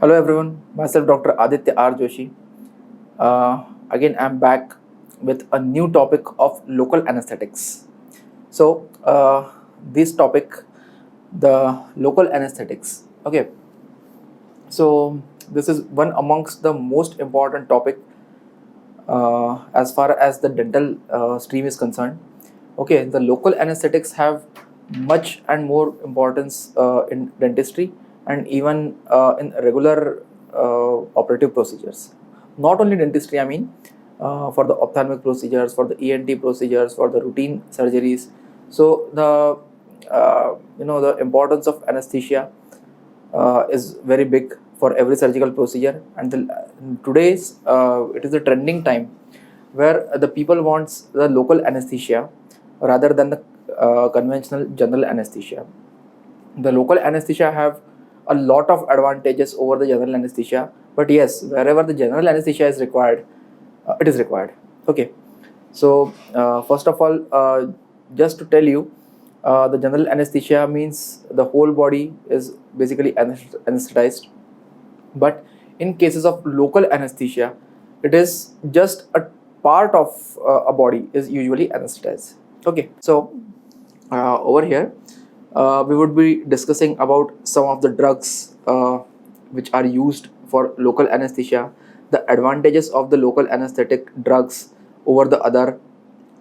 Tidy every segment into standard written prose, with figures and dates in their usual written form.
Hello everyone, myself Dr. Aditya Joshi. Again, I'm back with a new topic of local anesthetics. So, this topic, the local anesthetics. Okay, so this is one amongst the most important topic as far as the dental stream is concerned. Okay, the local anesthetics have much and more importance in dentistry and even in regular operative procedures. Not only dentistry, I mean, for the ophthalmic procedures, for the ENT procedures, for the routine surgeries. So the importance of anesthesia is very big for every surgical procedure, and today's it is a trending time where the people wants the local anesthesia rather than the conventional general anesthesia. The local anesthesia have a lot of advantages over the general anesthesia, but yes, wherever the general anesthesia is required, it is required. Okay, so first of all, just to tell you, the general anesthesia means the whole body is basically anesthetized, but in cases of local anesthesia, it is just a part of a body is usually anesthetized. Okay, so over here we would be discussing about some of the drugs which are used for local anesthesia, the advantages of the local anesthetic drugs over the other,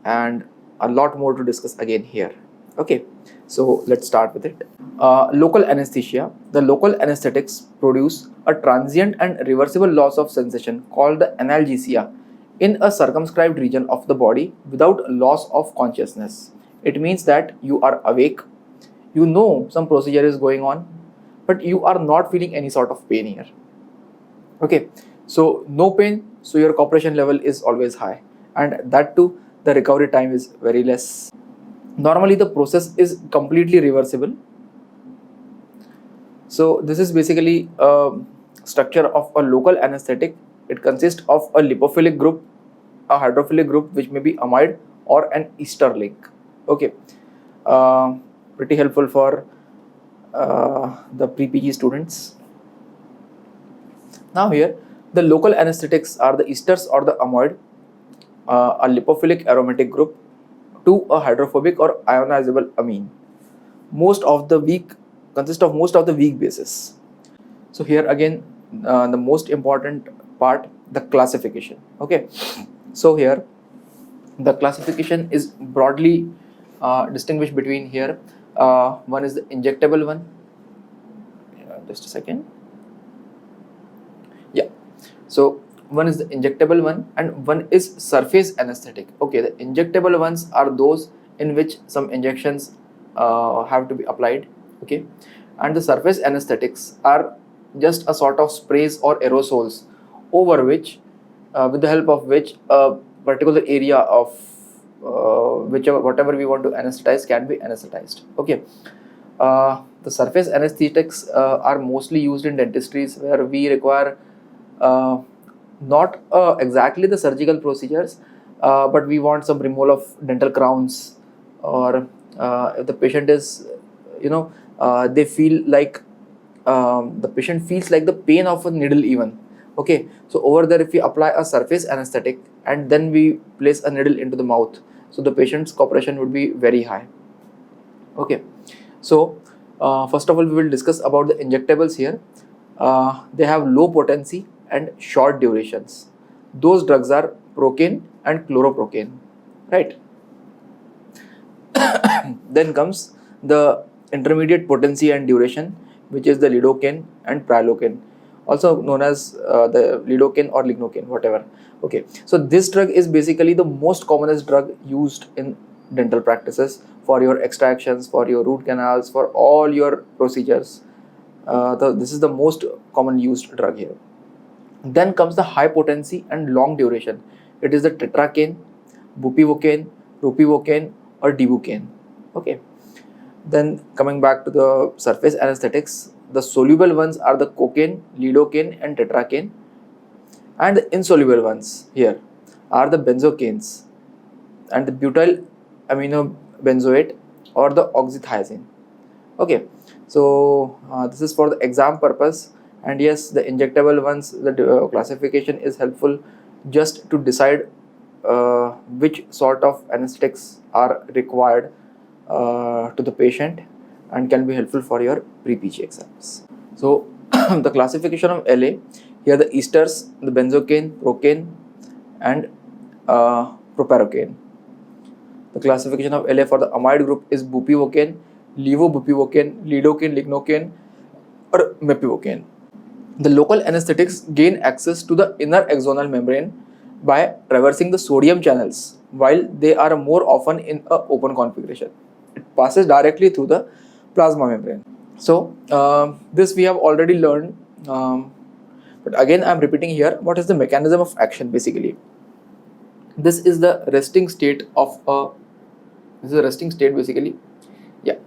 and a lot more to discuss again here. Okay, so let's start with it. Local anesthesia. The local anesthetics produce a transient and reversible loss of sensation called the analgesia in a circumscribed region of the body without loss of consciousness. It means that you are awake, you know some procedure is going on, but you are not feeling any sort of pain here. Okay, so no pain, so your cooperation level is always high, and that too, the recovery time is very less. Normally the process is completely reversible. So this is basically a structure of a local anesthetic. It consists of a lipophilic group, a hydrophilic group, which may be amide or an ester link. Okay, pretty helpful for the pre-PG students. Now here, the local anesthetics are the esters or the amide, a lipophilic aromatic group, to a hydrophobic or ionizable amine. Most of the weak bases. So here again, the most important part, the classification. Okay, so here the classification is broadly distinguished between here. One is the injectable one. Just a second. Yeah, so one is the injectable one and one is surface anesthetic. Okay, the injectable ones are those in which some injections have to be applied. Okay, and the surface anesthetics are just a sort of sprays or aerosols over which with the help of which a particular area of whatever we want to anesthetize can be anesthetized. Okay, the surface anesthetics are mostly used in dentistries where we require not exactly the surgical procedures, but we want some removal of dental crowns, or if the patient is, they feel like the patient feels like the pain of a needle even. Okay, so over there, if we apply a surface anesthetic and then we place a needle into the mouth, so the patient's cooperation would be very high. Okay, so first of all, we will discuss about the injectables here. They have low potency and short durations. Those drugs are procaine and chloroprocaine, right? Then comes the intermediate potency and duration, which is the lidocaine and prilocaine, also known as the lidocaine or lignocaine, whatever. Okay, so this drug is basically the most commonest drug used in dental practices for your extractions, for your root canals, for all your procedures. This is the most common used drug here. Then comes the high potency and long duration. It is the tetracaine, bupivacaine, ropivacaine, or dibucaine. Okay. Then coming back to the surface anesthetics, the soluble ones are the cocaine, lidocaine, and tetracaine, and the insoluble ones here are the benzocaines and the butyl aminobenzoate or the oxythiazine. Okay, so this is for the exam purpose. And yes, the injectable ones, the classification is helpful just to decide which sort of anesthetics are required to the patient and can be helpful for your pre-PG exams. So the classification of LA, here the esters, the benzocaine, procaine and proparacaine. The classification of LA for the amide group is bupivacaine, levobupivacaine, lidocaine, lignocaine or mepivacaine. The local anesthetics gain access to the inner axonal membrane by traversing the sodium channels, while they are more often in an open configuration. It passes directly through the plasma membrane. So this we have already learned, but again I am repeating here. What is the mechanism of action? Basically, this is the resting state of a. This is a resting state basically. Yeah.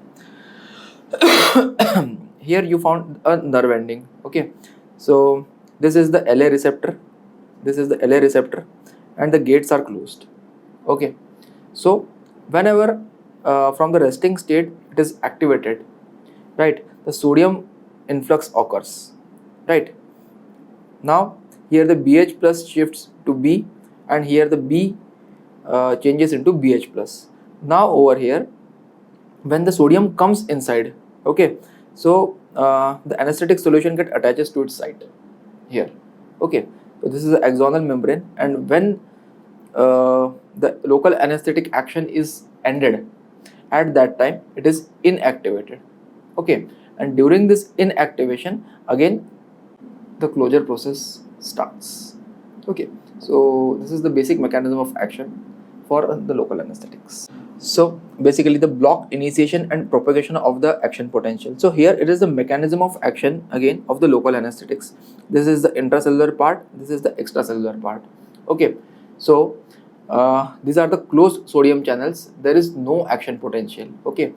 Here you found a nerve ending. Okay. So this is the LA receptor. This is the LA receptor, and the gates are closed. Okay. So whenever from the resting state it is activated, right, the sodium influx occurs, right. Now here the BH plus shifts to B, and here the B changes into BH plus. Now over here, when the sodium comes inside, okay, so the anesthetic solution get attaches to its site here. Okay, so this is the axonal membrane, and when the local anesthetic action is ended, at that time it is inactivated. Okay, and during this inactivation again the closure process starts. Okay, so this is the basic mechanism of action for the local anesthetics. So basically the block initiation and propagation of the action potential. So here it is the mechanism of action again of the local anesthetics. This is the intracellular part, this is the extracellular part. Okay, so these are the closed sodium channels. There is no action potential. Okay,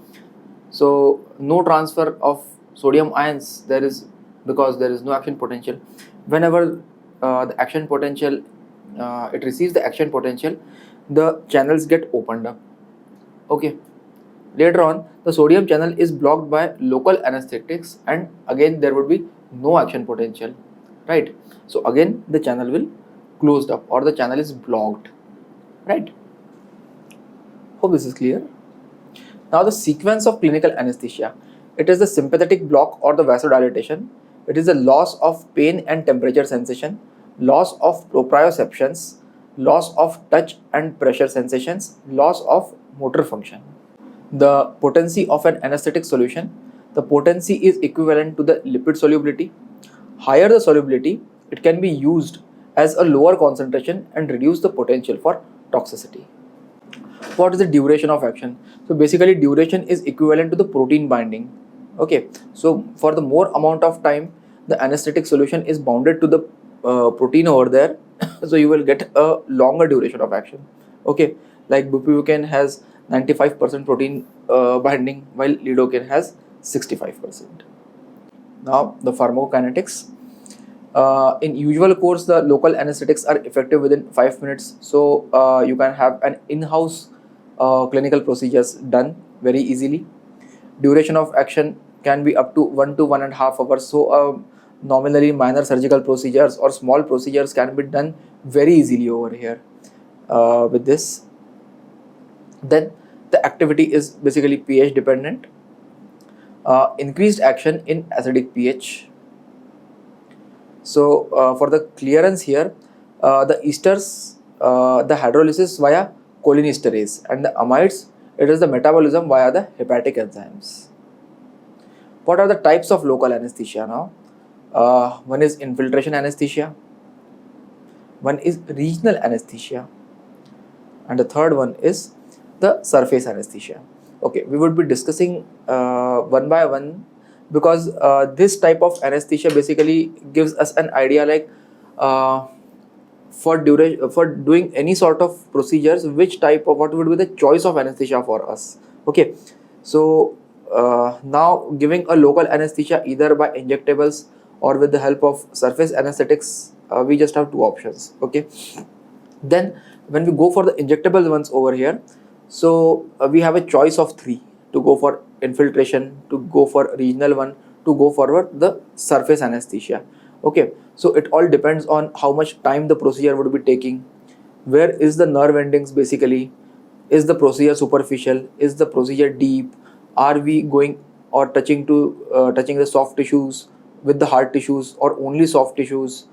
so no transfer of sodium ions there is, because there is no action potential. Whenever the action potential it receives the action potential, the channels get opened up. Okay, later on the sodium channel is blocked by local anesthetics, and again there would be no action potential, right. So again the channel will closed up, or the channel is blocked, right. Hope this is clear. Now the sequence of clinical anesthesia. It is the sympathetic block or the vasodilatation. It is the loss of pain and temperature sensation, loss of proprioceptions, loss of touch and pressure sensations, loss of motor function. The potency of an anesthetic solution. The potency is equivalent to the lipid solubility. Higher the solubility, it can be used as a lower concentration and reduce the potential for toxicity. What is the duration of action? So basically duration is equivalent to the protein binding. Okay, so for the more amount of time the anesthetic solution is bounded to the protein over there, so you will get a longer duration of action. Okay, like bupivacaine has 95% protein binding, while lidocaine has 65%. Now the pharmacokinetics. In usual course, the local anesthetics are effective within 5 minutes, so you can have an in-house clinical procedures done very easily. Duration of action can be up to 1 to 1.5 hours, so nominally minor surgical procedures or small procedures can be done very easily over here with this. Then the activity is basically pH dependent. Increased action in acidic pH. So for the clearance here, the esters, the hydrolysis via cholinesterase, and the amides, it is the metabolism via the hepatic enzymes. What are the types of local anesthesia now? One is infiltration anesthesia, one is regional anesthesia, and the third one is the surface anesthesia. Okay, we would be discussing one by one, because this type of anesthesia basically gives us an idea, like for doing any sort of procedures, which type of, what would be the choice of anesthesia for us. Okay, so now giving a local anesthesia either by injectables or with the help of surface anesthetics, we just have two options. Okay, then when we go for the injectable ones over here, so we have a choice of three: to go for infiltration, to go for regional one, to go forward the surface anesthesia. Okay, so it all depends on how much time the procedure would be taking, where is the nerve endings basically, is the procedure superficial, is the procedure deep, are we going or touching the soft tissues with the hard tissues or only soft tissues,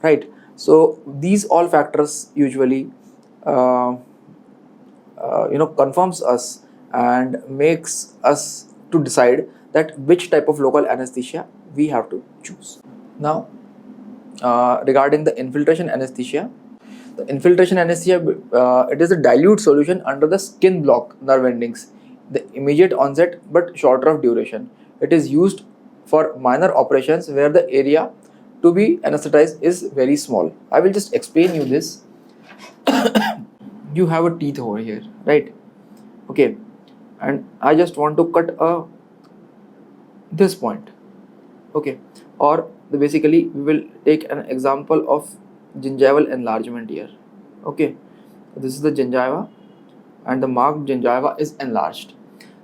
right? So these all factors usually uh, confirms us and makes us to decide that which type of local anesthesia we have to choose. Now, regarding the infiltration anesthesia, the infiltration anesthesia, it is a dilute solution under the skin block nerve endings, the immediate onset but shorter of duration. It is used for minor operations where the area to be anesthetized is very small. I will just explain you this. You have a teeth over here, right? Okay, and I just want to cut this point. Okay, or basically we will take an example of gingival enlargement here. Okay, this is the gingiva and the marked gingiva is enlarged.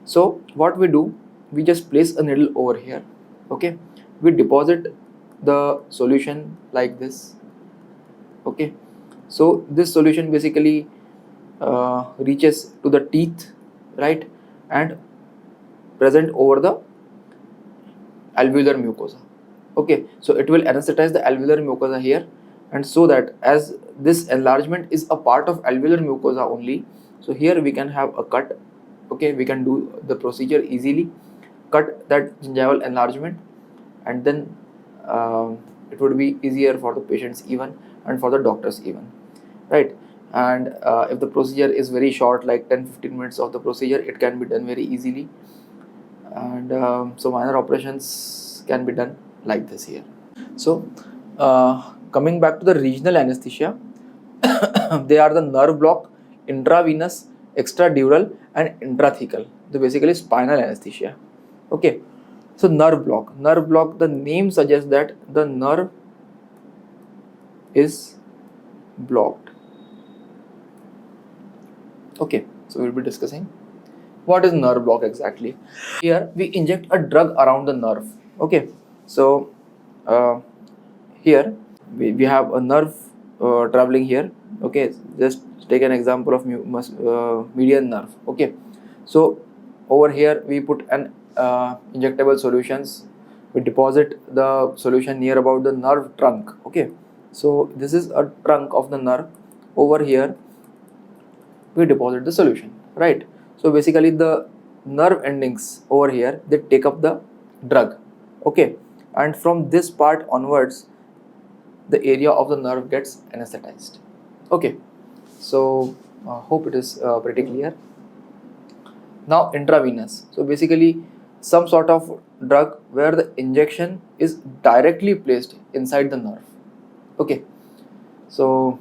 So what we do, we just place a needle over here. Okay, we deposit the solution like this. Okay, so this solution basically reaches to the teeth, right, and present over the alveolar mucosa. Okay, so it will anesthetize the alveolar mucosa here, and so that as this enlargement is a part of alveolar mucosa only, so here we can have a cut. Okay, we can do the procedure easily, cut that gingival enlargement, and then it would be easier for the patients even and for the doctors even, right? And if the procedure is very short, like 10-15 minutes of the procedure, it can be done very easily, and so minor operations can be done like this here. So coming back to the regional anesthesia, they are the nerve block, intravenous, extradural and intrathecal, the basically spinal anesthesia. Okay, so nerve block, the name suggests that the nerve is blocked. Okay, so we'll be discussing what is nerve block exactly. Here we inject a drug around the nerve. Okay, so here we have a nerve traveling here. Okay, just take an example of median nerve. Okay, so over here we put an injectable solutions. We deposit the solution near about the nerve trunk. Okay, so this is a trunk of the nerve. Over here we deposit the solution, right? So basically the nerve endings over here, they take up the drug. Okay, and from this part onwards the area of the nerve gets anesthetized. Okay, so hope it is pretty clear. Now intravenous, so basically some sort of drug where the injection is directly placed inside the nerve. Okay, so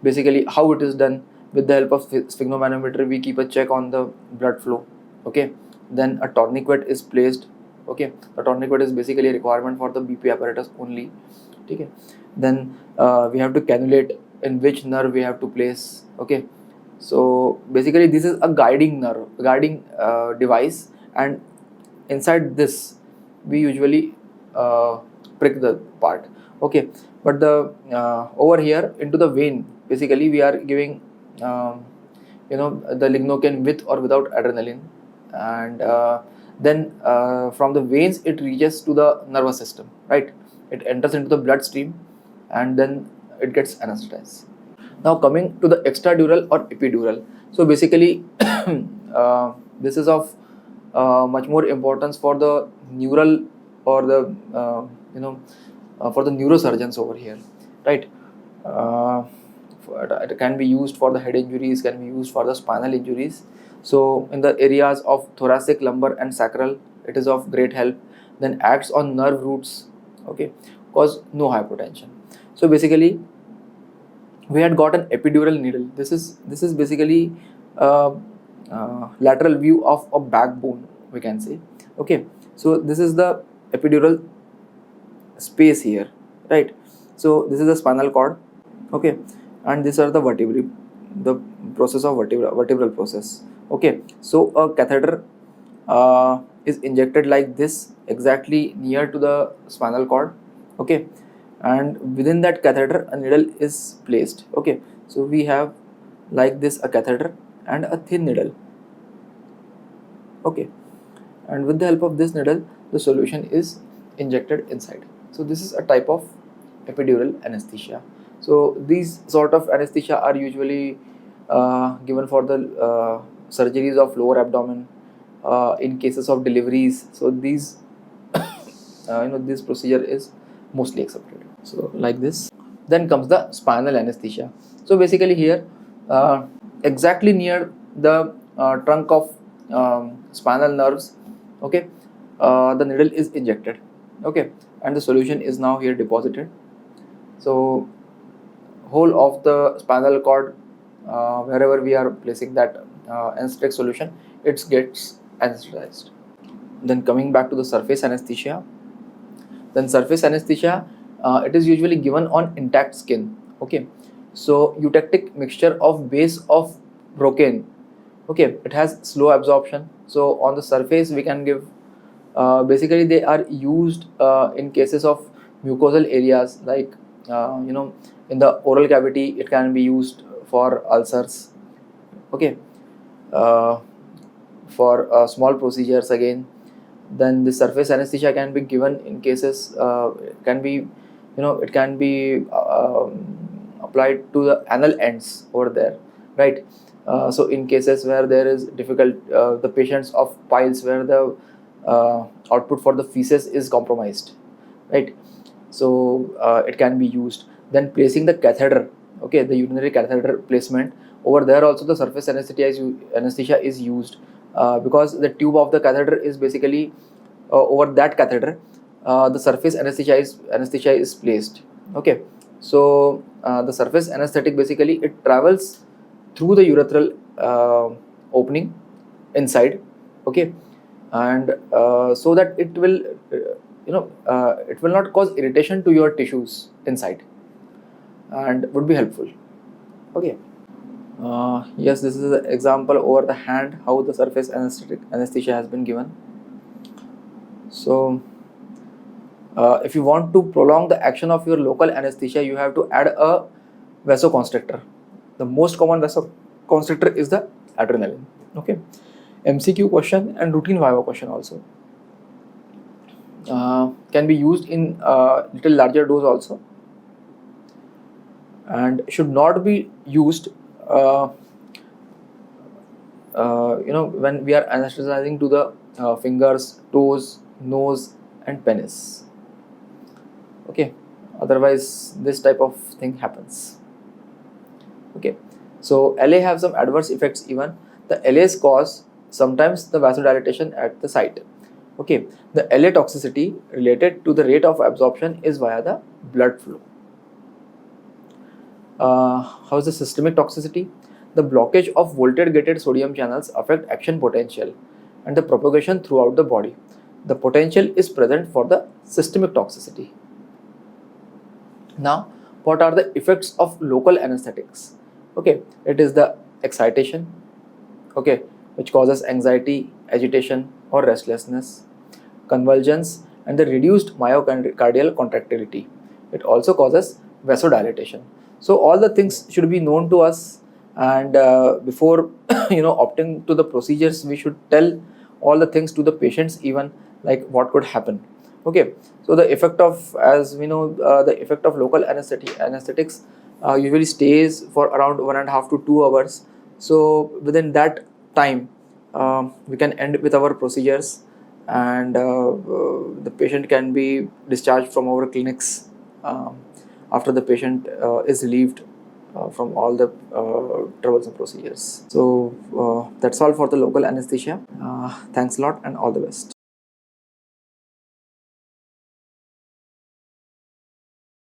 basically how it is done, with the help of sphygmomanometer we keep a check on the blood flow. Okay, then a tourniquet is placed. Okay, the tourniquet is basically a requirement for the BP apparatus only. Okay, then we have to cannulate in which nerve we have to place. Okay, so basically this is a guiding device, and inside this we usually prick the part. Okay, but the over here into the vein, basically we are giving the lignocaine with or without adrenaline, and then from the veins it reaches to the nervous system, right? It enters into the bloodstream and then it gets anesthetized. Now coming to the extradural or epidural, so basically this is of much more importance for the neural or the for the neurosurgeons over here, right? It can be used for the head injuries, can be used for the spinal injuries. So in the areas of thoracic, lumbar and sacral, it is of great help. Then acts on nerve roots. Okay, cause no hypotension. So basically we had got an epidural needle. This is basically lateral view of a backbone, we can say. Okay, so this is the epidural space here, right? So this is the spinal cord. Okay, and these are the vertebrae, the process of vertebral process. Okay, so a catheter is injected like this exactly near to the spinal cord, okay, and within that catheter a needle is placed, okay. So we have like this a catheter and a thin needle, okay, and with the help of this needle the solution is injected inside. So this is a type of epidural anesthesia. So these sort of anesthesia are usually given for the surgeries of lower abdomen, in cases of deliveries. So these this procedure is mostly accepted. So like this. Then comes the spinal anesthesia. So basically here, exactly near the trunk of spinal nerves, okay, the needle is injected, okay, and the solution is now here deposited. So whole of the spinal cord, wherever we are placing that anesthetic solution, it gets anesthetized. Then coming back to the surface anesthesia. Then surface anesthesia, it is usually given on intact skin, okay. So eutectic mixture of base of broken, okay, it has slow absorption. So on the surface we can give, basically they are used in cases of mucosal areas, like in the oral cavity it can be used for ulcers, okay, uh, for small procedures again. Then the surface anesthesia can be given in cases, can be it can be applied to the anal ends over there, right. So in cases where there is difficult, the patients of piles where the output for the feces is compromised, right. So it can be used. Then placing the catheter, okay, the urinary catheter placement, over there also the surface anesthesia is used, because the tube of the catheter is basically over that catheter, the surface anesthesia is placed, okay. So the surface anesthetic, basically it travels through the urethral opening inside, okay, and so that it will it will not cause irritation to your tissues inside, and would be helpful, okay. Yes, this is an example over the hand how the surface anesthesia has been given. So if you want to prolong the action of your local anesthesia, you have to add a vasoconstrictor. The most common vasoconstrictor is the adrenaline, okay. MCQ question and routine viva question also can be used in little larger dose also, and should not be used when we are anesthetizing to the fingers, toes, nose and penis, okay. Otherwise this type of thing happens, okay. So LA have some adverse effects. Even the LAs cause sometimes the vasodilatation at the site, okay. The LA toxicity related to the rate of absorption is via the blood flow. How is the systemic toxicity? The blockage of voltage gated sodium channels affect action potential and the propagation throughout the body. The potential is present for the systemic toxicity. Now, what are the effects of local anesthetics? Okay, it is the excitation, okay, which causes anxiety, agitation or restlessness, convulsions and the reduced myocardial contractility. It also causes vasodilatation. So all the things should be known to us, and before opting to the procedures, we should tell all the things to the patients, even like what could happen, okay. So the effect of, as we know, the effect of local anesthetics usually stays for around 1.5 to 2 hours. So within that time we can end with our procedures, and the patient can be discharged from our clinics after the patient is relieved from all the troublesome procedures. So that's all for the local anesthesia. Thanks a lot and all the best.